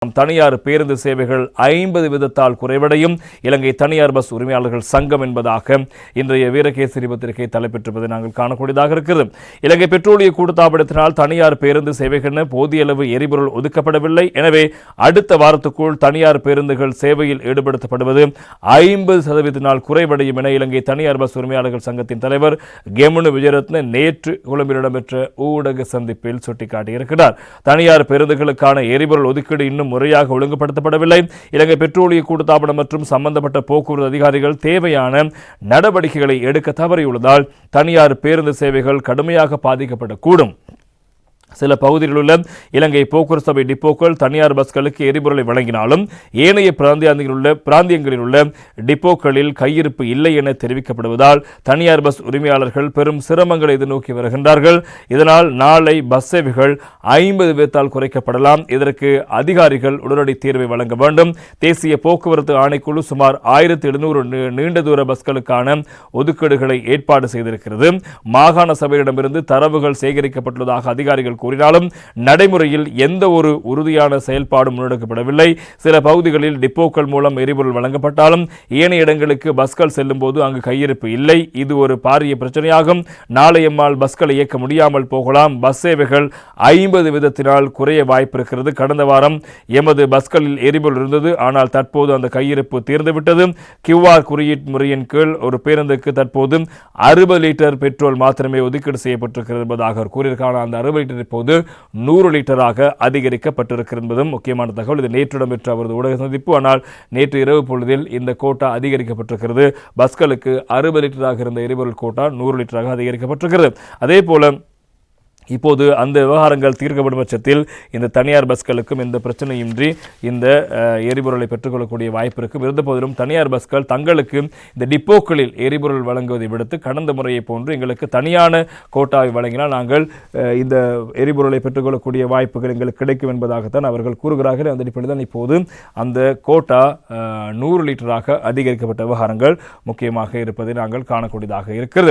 தனியார் பேருந்து சேவைகள் 50 வீதத்தால் குறைவடையும் இலங்கை தனியார் பஸ் உரிமையாளர்கள் சங்கம் என்பதாக இன்றைய வீரகேசரி பத்திரிகை தலைப்பெற்றிருப்பதை நாங்கள் காணக்கூடியதாக இருக்கிறது. இலங்கை பெட்ரோலிய கூட்டுத்தாபனத்தினால் தனியார் பேருந்து சேவைகள் போதிய அளவு எரிபொருள் ஒதுக்கப்படவில்லை. எனவே அடுத்த வாரத்துக்குள் தனியார் பேருந்துகள் சேவையில் ஈடுபடுத்தப்படுவது 50% குறைவடையும் என இலங்கை தனியார் பஸ் உரிமையாளர்கள் சங்கத்தின் தலைவர் கெமுனு விஜயரத்ன நேற்று கொழும்பில் இடம்பெற்ற ஊடக சந்திப்பில் சுட்டிக்காட்டியிருக்கிறார். தனியார் பேருந்துகளுக்கான எரிபொருள் ஒதுக்கீடு இன்னும் முறையாக ஒழுங்குபடுத்தப்படவில்லை. இலங்கை பெட்ரோலிய கூட்டுத்தாபனம் மற்றும் சம்பந்தப்பட்ட போக்குவரத்து அதிகாரிகள் தேவையான நடவடிக்கைகளை எடுக்க தவறியுள்ளதால் தனியார் பேருந்து சேவைகள் கடுமையாக பாதிக்கப்படக்கூடும். சில பகுதிகளில் உள்ள இலங்கை போக்குவரத்து சபை டிப்போக்கள் தனியார் பஸ்களுக்கு எரிபொருளை வழங்கினாலும் ஏனைய பிராந்தியங்களில் உள்ள டிப்போக்களில் கையிருப்பு இல்லை என தெரிவிக்கப்படுவதால் தனியார் பஸ் உரிமையாளர்கள் பெரும் சிரமங்களை எதிர்நோக்கி வருகின்றார்கள். இதனால் நாளை பஸ் சேவைகள் 50 வீதத்தால் குறைக்கப்படலாம். இதற்கு அதிகாரிகள் உடனடி தீர்வை வழங்க வேண்டும். தேசிய போக்குவரத்து ஆணைக்குழு சுமார் 1700 நீண்ட தூர பஸ்களுக்கான ஒதுக்கீடுகளை ஏற்பாடு செய்திருக்கிறது. மாகாண சபையிடமிருந்து தரவுகள் சேகரிக்கப்பட்டுள்ளதாக அதிகாரிகள் கூறினாலும் நடைமுறையில் எந்த ஒரு உறுதியான செயல்பாடும் முன்னெடுக்கப்படவில்லை. சில பகுதிகளில் டிப்போக்கள் மூலம் எரிபொருள் வழங்கப்பட்டாலும் ஏனைய இடங்களுக்கு பஸ்கள் செல்லும் போது அங்கு கையிருப்பு இல்லை. இது ஒரு பாரிய பிரச்சனையாகும். நாளையம்மாள் பஸ்களை இயக்க முடியாமல் போகலாம். பஸ் சேவைகள் 50 வீதத்தினால் குறைய வாய்ப்பு இருக்கிறது. கடந்த வாரம் எமது பஸ்களில் எரிபொருள் இருந்தது. ஆனால் தற்போது அந்த கையிருப்பு தீர்ந்துவிட்டது. QR குறியீட்டு முறையின் கீழ் ஒரு பேருந்துக்கு தற்போது 60 லிட்டர் பெட்ரோல் மாத்திரமே ஒதுக்கீடு செய்யப்பட்டிருக்கிறது என்பதாக கூறியிருக்கான அந்த 60 லிட்டர் இப்போது 100 லிட்டராக அதிகரிக்கப்பட்டிருக்கிறது என்பதும் முக்கியமான தகவல். இது நேற்று இடம்பெற்ற அவரது ஊடக சந்திப்பு. ஆனால் நேற்று இரவு பொழுதில் இந்த கோட்டா அதிகரிக்கப்பட்டிருக்கிறது. பஸ்களுக்கு 60 லிட்டராக இருந்த எரிபொருள் கோட்டா 100 லிட்டராக அதிகரிக்கப்பட்டிருக்கிறது. அதே போல இப்போது அந்த விவகாரங்கள் தீர்க்கப்படும் பட்சத்தில் இந்த தனியார் பஸ்களுக்கும் இந்த பிரச்சனையின்றி இந்த எரிபொருளை பெற்றுக்கொள்ளக்கூடிய வாய்ப்பு இருக்கும். இருந்த போதிலும் தனியார் பஸ்கள் தங்களுக்கு இந்த டிப்போக்களில் எரிபொருள் வழங்குவதை விடுத்து கடந்த முறையை போன்று எங்களுக்கு தனியான கோட்டாவை வழங்கினால் நாங்கள் இந்த எரிபொருளை பெற்றுக்கொள்ளக்கூடிய வாய்ப்புகள் எங்களுக்கு கிடைக்கும் என்பதாகத்தான் அவர்கள் கூறுகிறார்கள். அந்த அடிப்படையில் தான் இப்போது அந்த கோட்டா 100 லிட்டராக அதிகரிக்கப்பட்ட விவகாரங்கள் முக்கியமாக இருப்பதை நாங்கள் காணக்கூடியதாக இருக்கிறது.